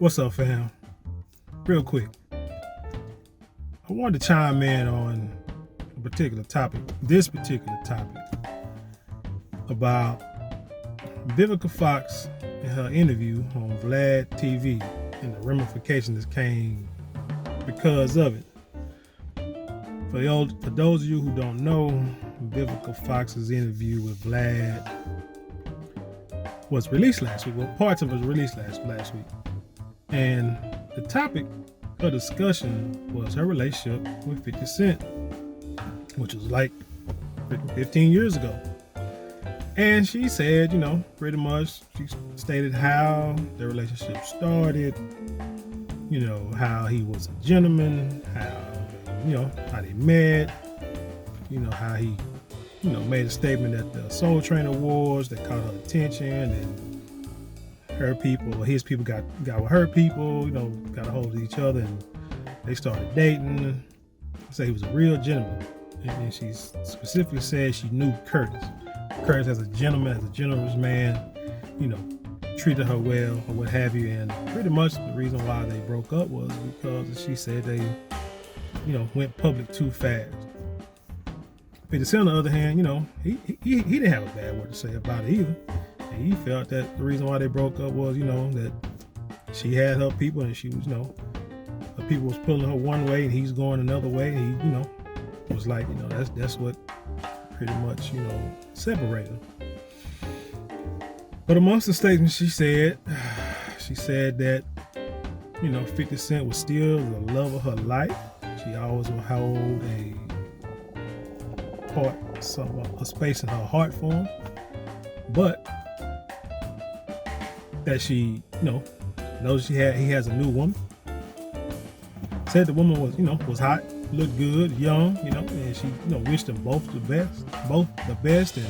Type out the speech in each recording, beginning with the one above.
What's up, fam? Real quick, I wanted to chime in on a particular topic, this particular topic, about Vivica Fox and her interview on Vlad TV and the ramifications that came because of it. For those of you who don't know, Vivica Fox's interview with Vlad was released last week. Well, parts of it was released last week. And the topic of discussion was her relationship with 50 Cent, which was like 15 years ago. And she said, pretty much, she stated how their relationship started, how he was a gentleman, how they met, how he, made a statement at the Soul Train Awards that caught her attention, and her people, or his people got with her people, got a hold of each other, and they started dating. Say he was a real gentleman. And she specifically said she knew Curtis. Curtis as a gentleman, as a generous man, treated her well or what have you. And pretty much the reason why they broke up was because she said they, went public too fast. 50 Cent, on the other hand, he didn't have a bad word to say about it either. And he felt that the reason why they broke up was, that she had her people and she was, her people was pulling her one way and he's going another way. And he, was like, that's what pretty much, separated them. But amongst the statements she said that, 50 Cent was still the love of her life. She always will hold a space in her heart for him. But that she, knows he has a new woman. Said the woman was, was hot, looked good, young, and she, wished them both the best, and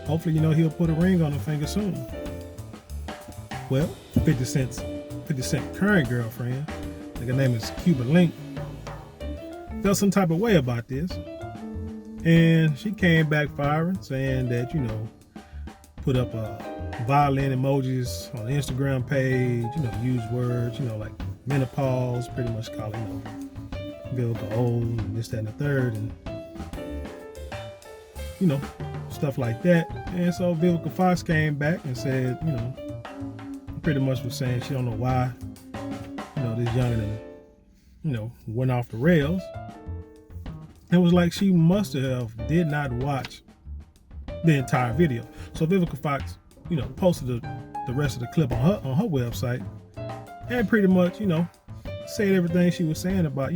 hopefully, he'll put a ring on her finger soon. Well, 50 Cent's current girlfriend, I think her name is Cuban Link, felt some type of way about this, and she came back firing, saying that, put up violin emojis on the Instagram page, use words, like menopause, pretty much call it, Vivica old and this, that, and the third, and stuff like that. And so Vivica Fox came back and said, pretty much was saying she don't know why, this youngin', went off the rails. It was like she must have did not watch the entire video. So Vivica Fox, posted the rest of the clip on her website, and pretty much, said everything she was saying about,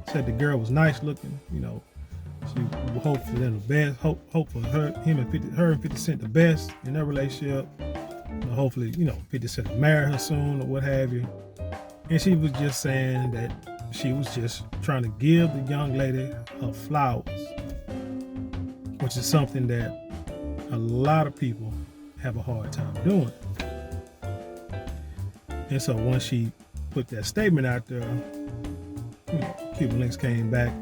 said the girl was nice looking, she hope for them the best, hope for her and 50 Cent the best in their relationship. Hopefully, 50 Cent will marry her soon or what have you. And she was just saying that she was just trying to give the young lady her flowers, which is something that a lot of people have a hard time doing. And so once she put that statement out there, Cuban Links came back,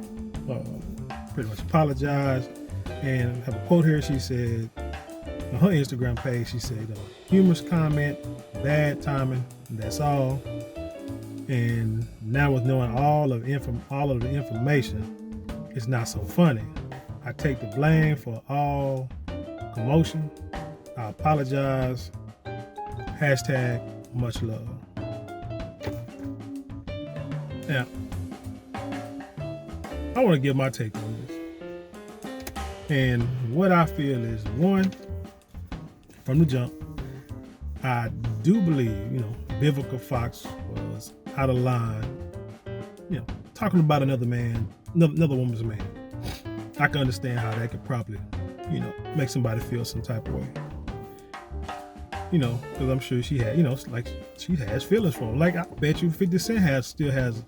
pretty much apologized, and I have a quote here. She said on her Instagram page, she said, humorous comment, bad timing, that's all. And now with knowing all of the information, it's not so funny. I take the blame for all commotion. I apologize. Hashtag much love. Now, I want to give my take on this. And what I feel is, one, from the jump, I do believe, Vivica Fox was out of line, talking about another woman's man. I can understand how that could probably, make somebody feel some type of way. Because I'm sure she had, like she has feelings for him. Like I bet you 50 Cent still has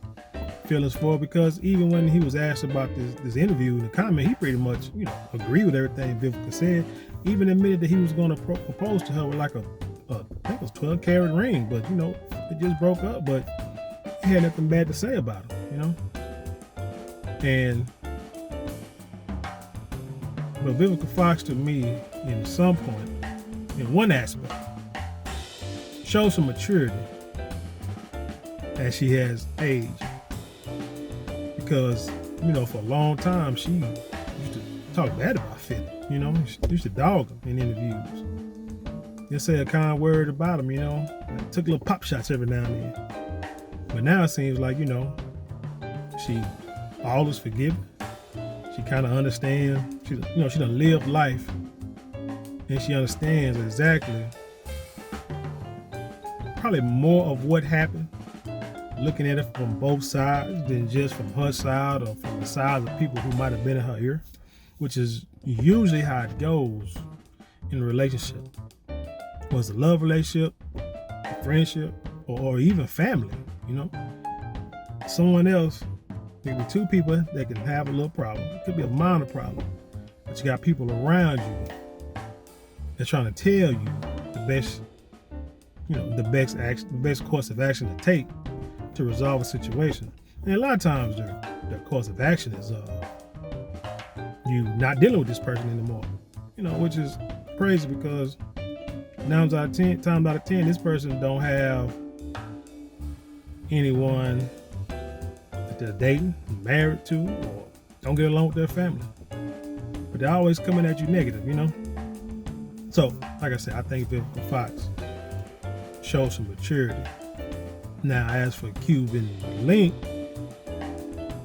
feelings for her, because even when he was asked about this interview in the comment, he pretty much, agreed with everything Vivica said. Even admitted that he was going to propose to her with like I think it was 12-carat ring, but it just broke up. But he had nothing bad to say about her, And but Vivica Fox, to me, in some point, in one aspect, shows some maturity as she has aged. Because, for a long time, she used to talk bad about 50, She used to dog him in interviews. Just say a kind word about him, Took little pop shots every now and then. But now it seems like, she all is forgiven. She kind of understands, she done lived life, and she understands exactly probably more of what happened, looking at it from both sides than just from her side or from the side of people who might have been in her ear, which is usually how it goes in a relationship. Was it a love relationship, a friendship, or even family, Someone else, there could be two people that can have a little problem. It could be a minor problem, but you got people around you that's trying to tell you the best, the best course of action to take to resolve a situation. And a lot of times the course of action is you not dealing with this person anymore, which is crazy because 9 times out of 10, this person don't have anyone that they're dating, married to, or don't get along with their family. But they're always coming at you negative, So, like I said, I think Vivica Fox shows some maturity. Now, as for Cuban Link,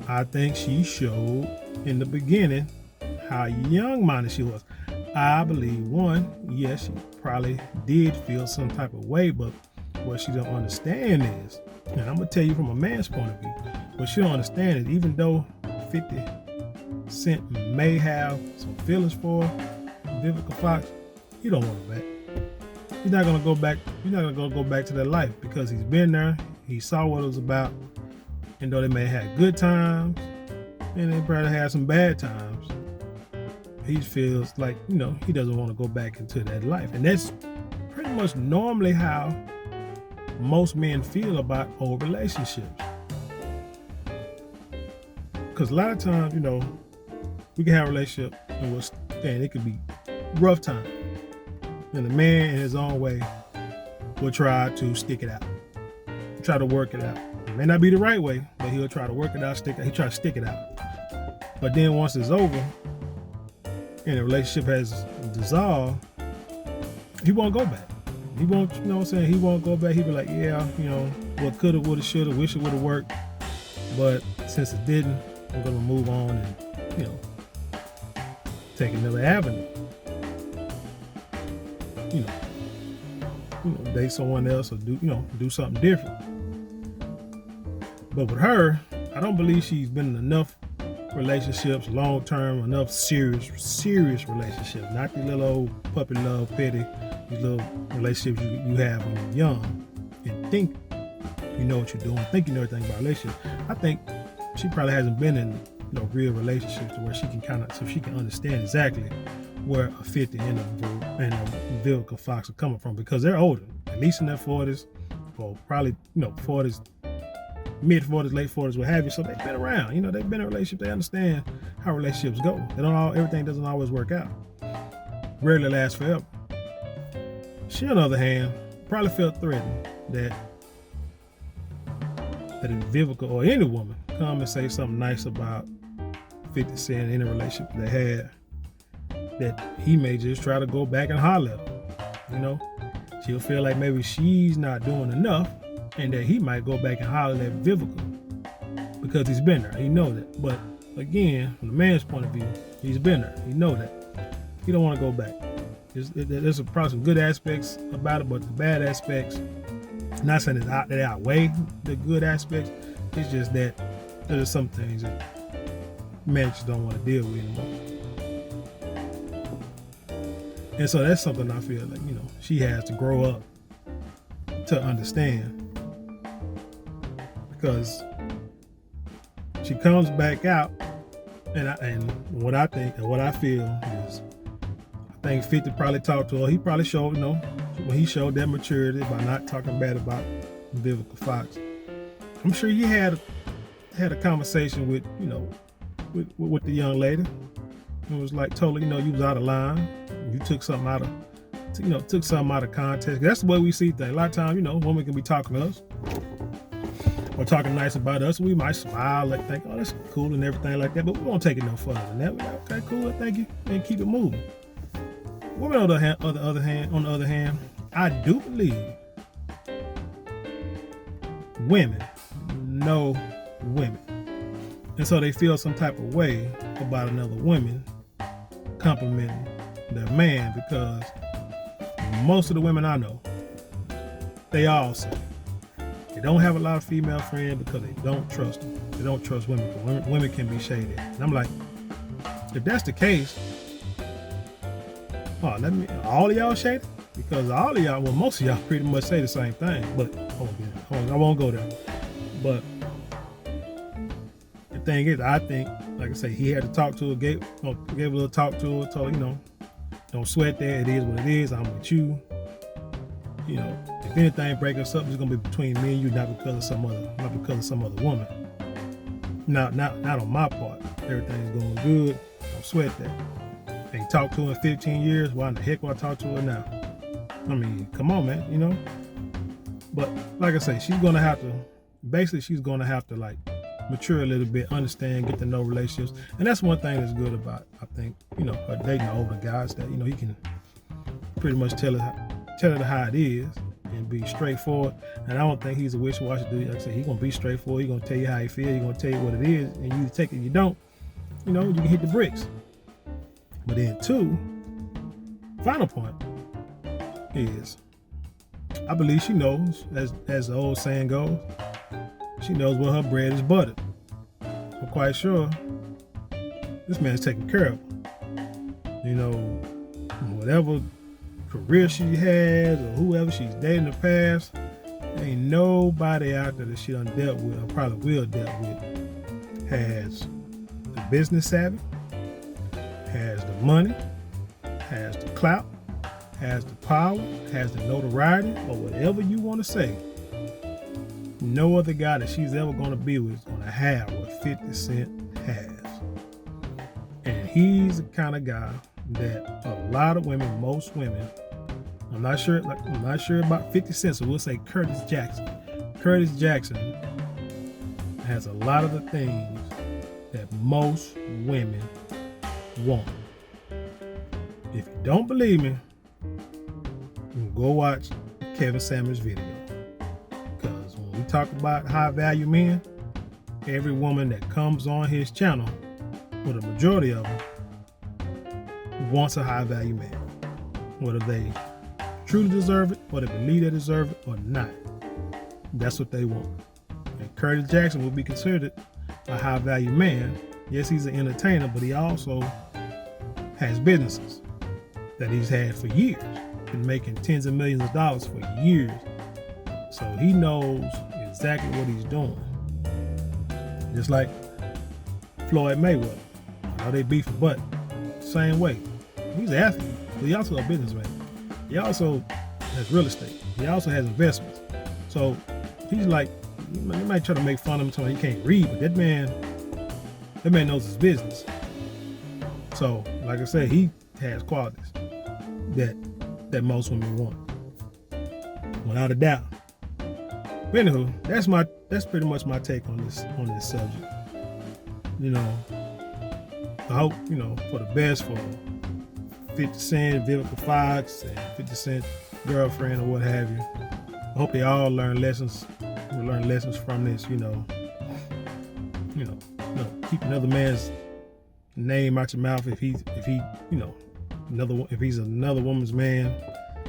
I think she showed in the beginning how young-minded she was. I believe, one, yes, she probably did feel some type of way, but what she don't understand is, and I'm going to tell you from a man's point of view, what she don't understand is even though 50 Cent may have some feelings for Vivica Fox, he don't want her back. He's not going to go back. He's not going to go back to that life because he's been there. He saw what it was about. And though they may have had good times and they probably had some bad times, he feels like, he doesn't want to go back into that life. And that's pretty much normally how most men feel about old relationships. Because a lot of times, we can have a relationship and it could be rough time. And the man in his own way will try to stick it out. Try to work it out. It may not be the right way, but he'll try to work it out, he try to stick it out. But then once it's over and the relationship has dissolved, he won't go back. He won't, he won't go back. He'll be like, yeah, what coulda, woulda, shoulda, wish it woulda worked. But since it didn't, I'm gonna move on and, take another avenue. Date someone else or do something different. But with her, I don't believe she's been in enough relationships, long-term, enough serious relationships. Not the little old puppy love, petty, these little relationships you have when you're young and think you know what you're doing, think you know everything about relationships. I think she probably hasn't been in real relationships to where she can understand exactly where a 50 and a Vivica Fox are coming from, because they're older, at least in their 40s, or probably 40s, mid 40s, late 40s, what have you. So they've been around, they've been in a relationship. They understand how relationships go. Everything doesn't always work out. Rarely lasts forever. She, on the other hand, probably felt threatened that if Vivica or any woman come and say something nice about 50 Cent in a relationship they had, that he may just try to go back and holler at her. She'll feel like maybe she's not doing enough, and that he might go back and holler at Vivica because he's been there. He knows that. But again, from the man's point of view, he's been there. He knows that. He don't want to go back. There's probably some good aspects about it, but the bad aspects, not saying that they outweigh the good aspects, it's just that there's some things that men just don't want to deal with anymore. And so that's something I feel like, she has to grow up to understand. Because she comes back out, and what I think and what I feel is, I think 50 probably talked to her. He probably showed, when he showed that maturity by not talking bad about Vivica Fox. I'm sure he had a conversation with, with the young lady. It was like totally, you was out of line. You took something out of context. That's the way we see things. A lot of times, women can be talking to us. or talking nice about us, we might smile, like think, oh, that's cool and everything like that, but we won't take it no further than that. We're like, okay, cool, thank you, and keep it moving. Women on the other hand, I do believe women know women, and so they feel some type of way about another woman complimenting their man, because most of the women I know, they all say they don't have a lot of female friends because they don't trust them. They don't trust women because women can be shady. And I'm like, if that's the case, all of y'all shady? Because all of y'all, well, most of y'all pretty much say the same thing, but I won't go there. But the thing is, I think, like I say, he had to talk to her, gave a little talk to her, told her, don't sweat that. It is what it is. I'm with you. If anything break us up, it's gonna be between me and you, not because of some other woman. Not on my part. Everything's going good. Don't sweat that. Ain't talked to her in 15 years. Why in the heck would I talk to her now? I mean, come on, man. But like I say, she's gonna have to like mature a little bit, understand, get to know relationships, and that's one thing that's good about, I think, her dating older guys, that he can pretty much tell her how it is and be straightforward. And I don't think he's a wishy-washy dude. Like I said, he's gonna be straightforward. He's gonna tell you how he feels. He's gonna tell you what it is, and you take it, you don't. You can hit the bricks. But then two, final point is, I believe she knows, as the old saying goes, she knows where her bread is buttered. I'm quite sure this man's taking care of her. Whatever career she has or whoever she's dated in the past, there ain't nobody out there that she done dealt with or probably will deal with has the business savvy, has the money, has the clout, has the power, has the notoriety, or whatever you want to say. No other guy that she's ever going to be with is going to have what 50 Cent has. And he's the kind of guy that a lot of women, most women, I'm not sure about 50 Cent, so we'll say Curtis Jackson. Curtis Jackson has a lot of the things that most women want. If you don't believe me, go watch Kevin Samuels' video. Because when we talk about high value men, every woman that comes on his channel, or the majority of them, wants a high value man. Whether they truly deserve it, or they believe they deserve it or not. That's what they want. And Curtis Jackson will be considered a high value man. Yes, he's an entertainer, but he also has businesses that he's had for years. Been making tens of millions of dollars for years. So he knows exactly what he's doing. Just like Floyd Mayweather. They beefing, but same way. He's an athlete, but he also a businessman. He also has real estate. He also has investments. So he's like, you might try to make fun of him telling he can't read, but that man knows his business. So, like I said, he has qualities that most women want, without a doubt. But anywho, that's pretty much my take on this subject. I hope for the best for 50 Cent, Vivica Fox, and 50 Cent girlfriend or what have you. I hope they all learn lessons from this. Keep another man's name out your mouth if he's another woman's man.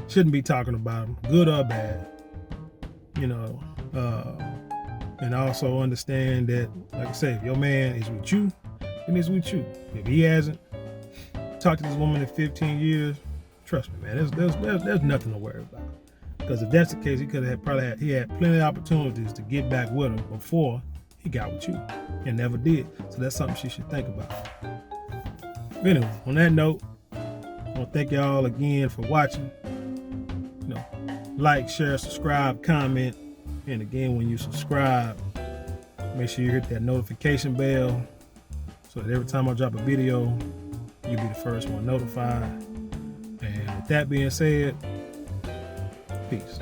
Shouldn't be talking about him, good or bad. And also understand that, like I said, if your man is with you, then he's with you. If he hasn't talked to this woman in 15 years, trust me, man, there's nothing to worry about. Because if that's the case, he had plenty of opportunities to get back with her before he got with you, and never did. So that's something she should think about. But anyway, on that note, I want to thank y'all again for watching. Like, share, subscribe, comment, and again, when you subscribe, make sure you hit that notification bell so that every time I drop a video, you'll be the first one notified. And with that being said, peace.